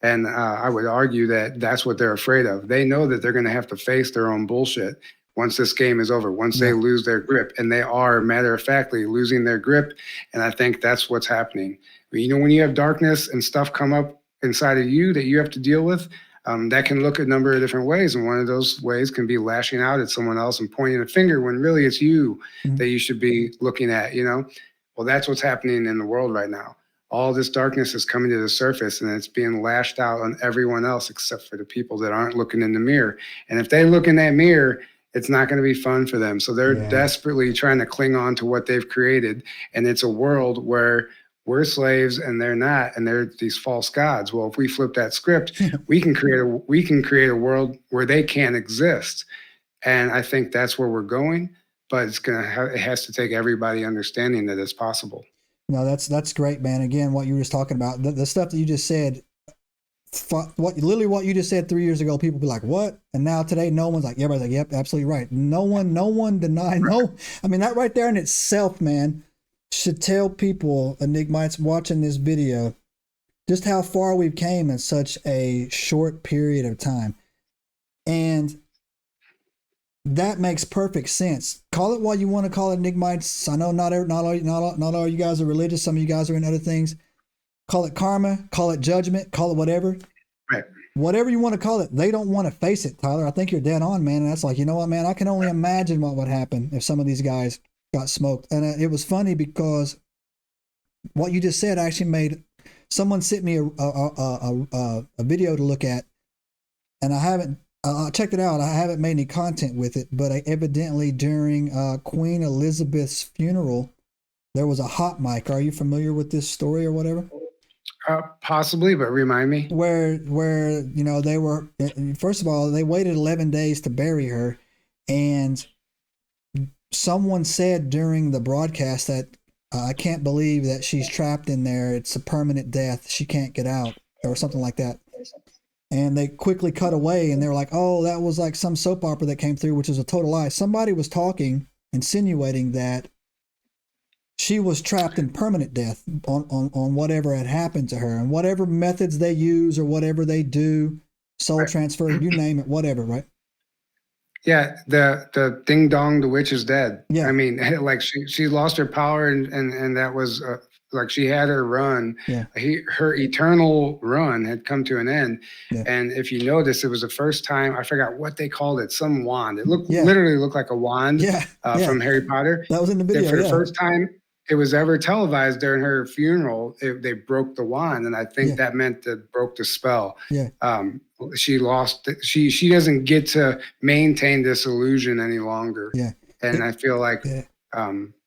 B: And I would argue that that's what they're afraid of. They know that they're going to have to face their own bullshit once this game is over, once they lose their grip. And they are, matter of factly, losing their grip. And I think that's what's happening. When you have darkness and stuff come up inside of you that you have to deal with, that can look a number of different ways. And one of those ways can be lashing out at someone else and pointing a finger when really it's you that you should be looking at, Well, that's what's happening in the world right now. All this darkness is coming to the surface, and it's being lashed out on everyone else except for the people that aren't looking in the mirror. And if they look in that mirror, it's not going to be fun for them. So they're desperately trying to cling on to what they've created. And it's a world where we're slaves and they're not, and they're these false gods. Well, if we flip that script, we can create a world where they can't exist. And I think that's where we're going, but it has to take everybody understanding that it's possible.
A: No, that's great, man. Again, what you were just talking about, the stuff that you just said, what you just said 3 years ago, people be like, what? And now today, no one's like, everybody's like, yep, absolutely right. No one denied. No, I mean, that right there in itself, man, should tell people, Enigmites watching this video, just how far we've came in such a short period of time. And that makes perfect sense. Call it what you want to call it, Enigmites. I know not all you guys are religious. Some of you guys are in other things. Call it karma, call it judgment, call it whatever.
B: Right.
A: Whatever you want to call it, they don't want to face it, Tyler. I think you're dead on, man. And that's like, you know what, man? I can only imagine what would happen if some of these guys got smoked. And it was funny because what you just said actually made someone sent me a video to look at, and I haven't. I checked it out. I haven't made any content with it, but evidently during Queen Elizabeth's funeral, there was a hot mic. Are you familiar with this story or whatever?
B: Possibly, but remind me.
A: Where they were, first of all, they waited 11 days to bury her, and someone said during the broadcast that I can't believe that she's trapped in there. It's a permanent death. She can't get out, or something like that. And they quickly cut away, and they were like, oh, that was like some soap opera that came through, which is a total lie. Somebody was insinuating that she was trapped in permanent death on whatever had happened to her, and whatever methods they use or whatever they do, soul transfer, you name it, whatever, right?
B: Yeah, the ding dong, the witch is dead.
A: Yeah.
B: I mean, like she lost her power, and that was like she had her run.
A: Yeah.
B: Her eternal run had come to an end.
A: Yeah.
B: And if you notice, it was the first time, I forgot what they called it, some wand. It literally looked like a wand from Harry Potter.
A: That was in the video.
B: For the first time it was ever televised during her funeral, they broke the wand, and I think that meant that broke the spell.
A: Yeah.
B: She lost. She doesn't get to maintain this illusion any longer.
A: Yeah.
B: And I feel like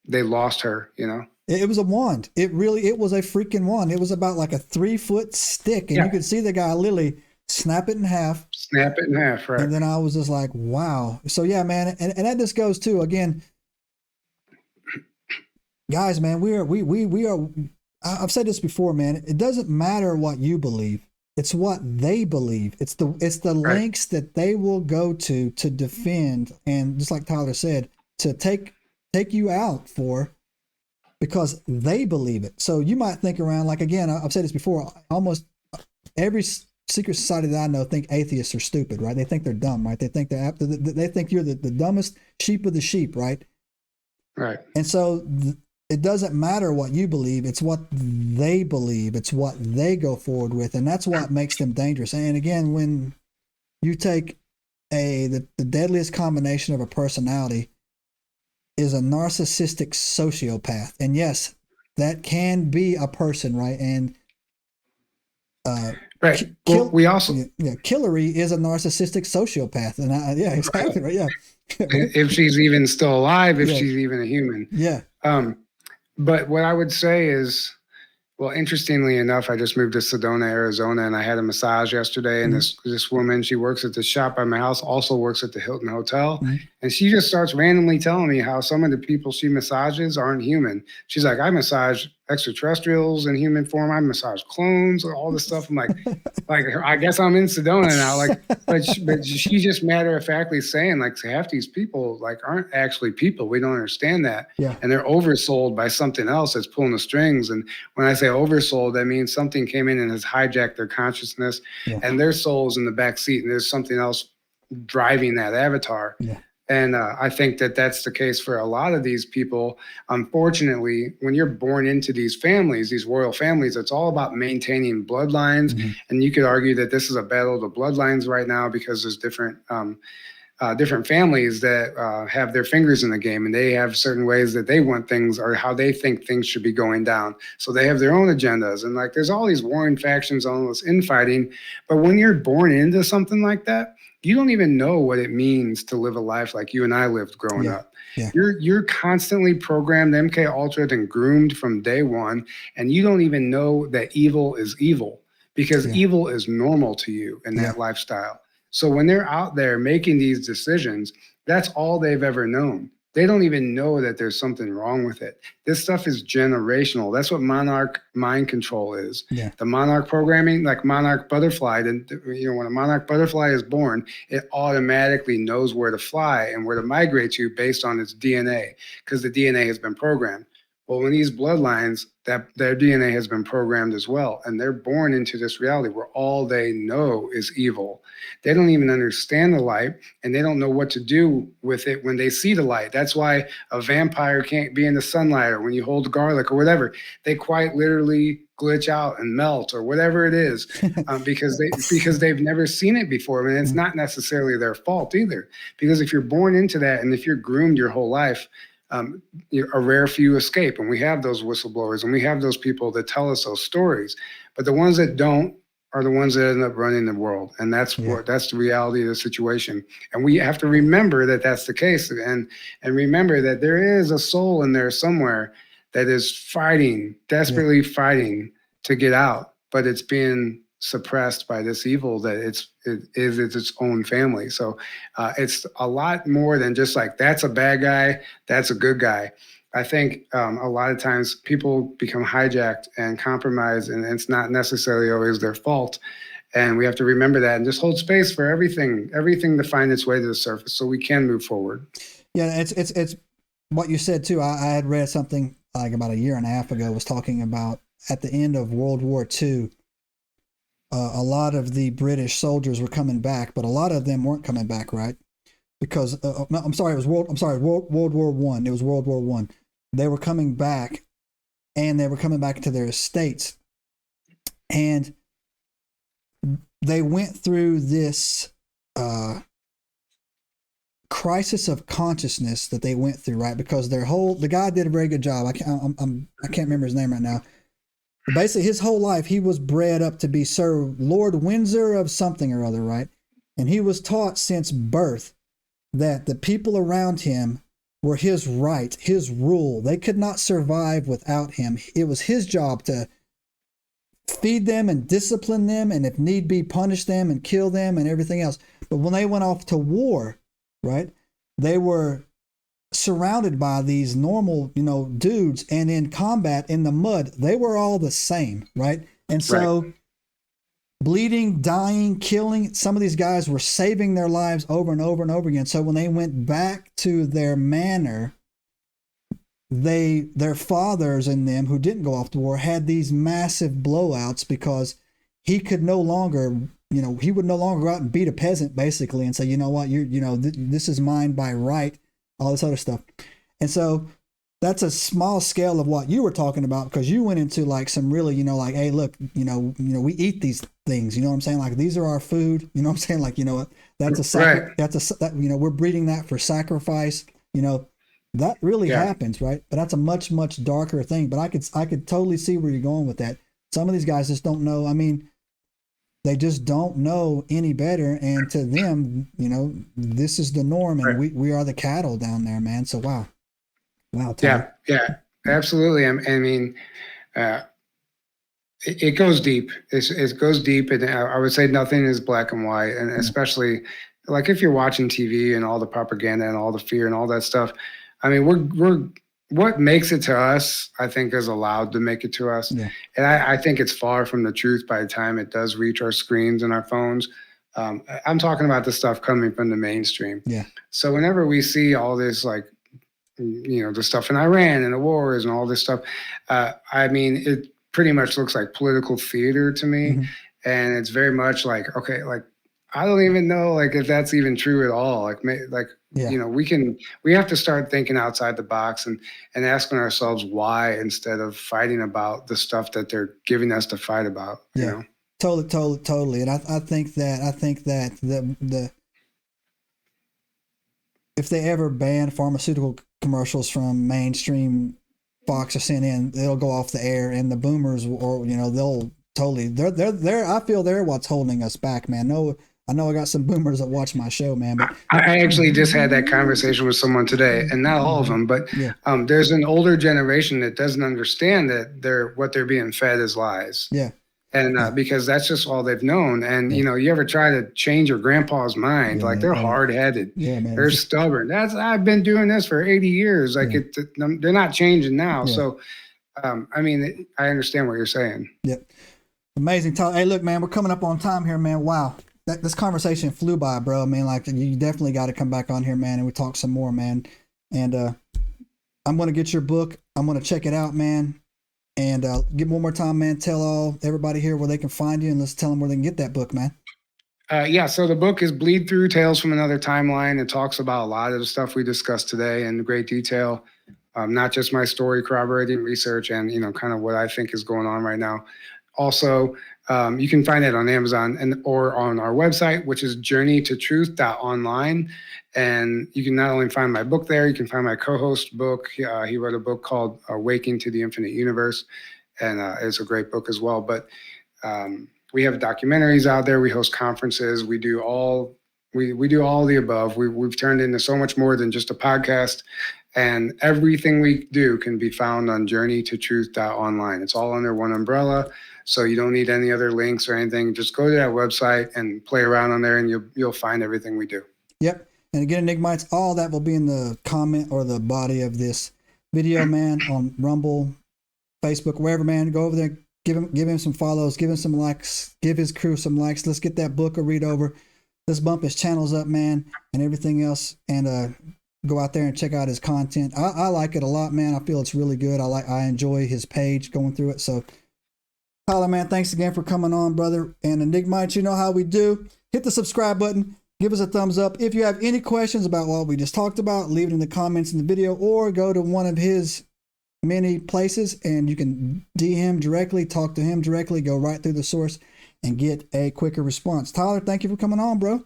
B: they lost her. You know.
A: It was a wand. It was a freaking wand. It was about like a 3-foot stick, and you could see the guy literally snap it in half.
B: Snap it in half, right?
A: And then I was just like, wow. So yeah, man, and that just goes to, again, guys, man, we are. I've said this before, man. It doesn't matter what you believe. It's what they believe. It's the lengths that they will go to defend, and just like Tyler said, to take you out for, because they believe it. So you might think around, like, again, I've said this before, almost every secret society that I know think atheists are stupid, right? They think they're dumb, right? They think they think you're the dumbest sheep of the sheep, right?
B: Right.
A: And so it doesn't matter what you believe. It's what they believe. It's what they go forward with. And that's what makes them dangerous. And again, when you take the deadliest combination of a personality is a narcissistic sociopath. And yes, that can be a person, right? And
B: right. We also
A: Killary is a narcissistic sociopath, and exactly right. Yeah,
B: if she's even still alive, if she's even a human.
A: Yeah.
B: But what I would say is, well, interestingly enough, I just moved to Sedona, Arizona, and I had a massage yesterday. And this woman, she works at the shop by my house, also works at the Hilton Hotel. And she just starts randomly telling me how some of the people she massages aren't human. She's like, I massage extraterrestrials in human form. I massage clones, all this stuff. I'm like, I guess I'm in Sedona now. Like, but she just matter-of-factly saying, like, half these people like aren't actually people. We don't understand that.
A: Yeah.
B: And they're oversold by something else that's pulling the strings. And when I say oversold, that means something came in and has hijacked their consciousness, and their soul's in the back seat, and there's something else driving that avatar.
A: Yeah.
B: And I think that that's the case for a lot of these people. Unfortunately, when you're born into these families, these royal families, it's all about maintaining bloodlines. And you could argue that this is a battle of the bloodlines right now, because there's different families that have their fingers in the game, and they have certain ways that they want things, or how they think things should be going down. So they have their own agendas, and like there's all these warring factions, all this infighting. But when you're born into something like that, you don't even know what it means to live a life like you and I lived growing up.
A: Yeah.
B: You're constantly programmed, MKUltra, and groomed from day one, and you don't even know that evil is evil, because evil is normal to you in that lifestyle. So when they're out there making these decisions, that's all they've ever known. They don't even know that there's something wrong with it. This stuff is generational. That's what monarch mind control is.
A: Yeah.
B: The monarch programming, like monarch butterfly, when a monarch butterfly is born, it automatically knows where to fly and where to migrate to based on its DNA, because the DNA has been programmed. Well, when these bloodlines, that their DNA has been programmed as well, and they're born into this reality where all they know is evil. They don't even understand the light, and they don't know what to do with it when they see the light. That's why a vampire can't be in the sunlight, or when you hold garlic or whatever. They quite literally glitch out and melt, or whatever it is, because they've never seen it before. And it's not necessarily their fault either, because if you're born into that, and if you're groomed your whole life, a rare few escape. And we have those whistleblowers, and we have those people that tell us those stories. But the ones that don't are the ones that end up running the world. And that's that's the reality of the situation. And we have to remember that that's the case, and remember that there is a soul in there somewhere that is fighting, desperately fighting to get out, but it's being suppressed by this evil that it's its own family. So it's a lot more than just like, that's a bad guy, that's a good guy. I think a lot of times people become hijacked and compromised, and it's not necessarily always their fault. And we have to remember that, and just hold space for everything to find its way to the surface, so we can move forward.
A: Yeah, it's what you said too. I had read something like about a year and a half ago, was talking about at the end of World War II, a lot of the British soldiers were coming back, but a lot of them weren't coming back, right? Because World War One. It was World War One. They were coming back, and they were coming back to their estates, and they went through this crisis of consciousness that they went through, right? Because the guy did a very good job. I can't remember his name right now. But basically, his whole life, he was bred up to be Sir Lord Windsor of something or other, right? And he was taught since birth that the people around him were his right, his rule. They could not survive without him. It was his job to feed them and discipline them, and if need be, punish them and kill them and everything else. But when they went off to war, right, they were surrounded by these normal, dudes, and in combat in the mud, they were all the same, right? And so bleeding, dying, killing, some of these guys were saving their lives over and over and over again. So when they went back to their manor, their fathers and them who didn't go off to war had these massive blowouts because he could no longer, he would no longer go out and beat a peasant basically and say, you know what, this is mine by right, all this other stuff. And so that's a small scale of what you were talking about, because you went into like some really, like, hey, look, we eat these things, you know what I'm saying? Like, these are our food, you know what I'm saying? Like, that's we're breeding that for sacrifice, that really happens, right? But that's a much, much darker thing. But I could totally see where you're going with that. Some of these guys just don't know. I mean, they just don't know any better. And to them, this is the norm, and we are the cattle down there, man. So, wow. Tyler.
B: Yeah, absolutely. I mean, it goes deep. It goes deep. And I would say nothing is black and white. And especially like if you're watching TV and all the propaganda and all the fear and all that stuff, I mean, we're what makes it to us, I think, is allowed to make it to us. Yeah. And I think it's far from the truth by the time it does reach our screens and our phones. I'm talking about the stuff coming from the mainstream. Yeah. So whenever we see all this, like, the stuff in Iran and the wars and all this stuff, I mean, it pretty much looks like political theater to me. Mm-hmm. And it's very much like, okay, like, I don't even know, like, if that's even true at all. We have to start thinking outside the box and asking ourselves why, instead of fighting about the stuff that they're giving us to fight about.
A: Yeah, totally. And I think that the if they ever ban pharmaceutical commercials from mainstream Fox or CNN, it'll go off the air, and the boomers, or they'll totally. They're. I feel they're what's holding us back, man. No. I know I got some boomers that watch my show, man. But
B: I actually just had that conversation with someone today, and not all of them, but there's an older generation that doesn't understand that what they're being fed is lies. Yeah. And because that's just all they've known. And, you ever try to change your grandpa's mind, they're hard-headed. Yeah, man. They're stubborn. I've been doing this for 80 years. Like they're not changing now. Yeah. So, I mean, I understand what you're saying.
A: Yep. Amazing. Hey, look, man, we're coming up on time here, man. Wow. This conversation flew by, bro. I mean, like, you definitely got to come back on here, man, and we talk some more, man. And I'm going to get your book. I'm going to check it out, man. And give one more time, man. Tell everybody here where they can find you, and let's tell them where they can get that book, man.
B: So the book is Bleed Through Tales from Another Timeline. It talks about a lot of the stuff we discussed today in great detail. Not just my story, corroborating research, and, kind of what I think is going on right now. Also, you can find it on Amazon or on our website, which is journeytotruth.online. And you can not only find my book there, you can find my co-host book. He wrote a book called Awaking to the Infinite Universe, and it's a great book as well. But we have documentaries out there. We host conferences. We do all the above. We've turned into so much more than just a podcast. And everything we do can be found on journeytotruth.online. It's all under one umbrella. So you don't need any other links or anything. Just go to that website and play around on there, and you'll find everything we do.
A: Yep. And again, Enigmites, all that will be in the comment or the body of this video, man, on Rumble, Facebook, wherever, man. Go over there, give him some follows, give him some likes, give his crew some likes. Let's get that book a read over. Let's bump his channels up, man, and everything else. And go out there and check out his content. I like it a lot, man. I feel it's really good. I enjoy his page, going through it. So, Tyler, man, thanks again for coming on, brother. And Enigmites, you know how we do. Hit the subscribe button. Give us a thumbs up. If you have any questions about what we just talked about, leave it in the comments in the video, or go to one of his many places and you can DM him directly, talk to him directly, go right through the source and get a quicker response. Tyler, thank you for coming on, bro.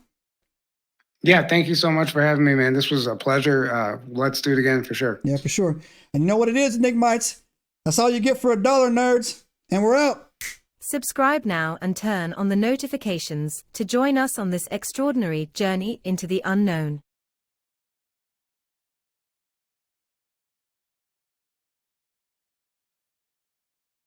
B: Yeah, thank you so much for having me, man. This was a pleasure. Let's do it again for sure.
A: Yeah, for sure. And you know what it is, Enigmites? That's all you get for $1, nerds. And we're out.
C: Subscribe now and turn on the notifications to join us on this extraordinary journey into the unknown.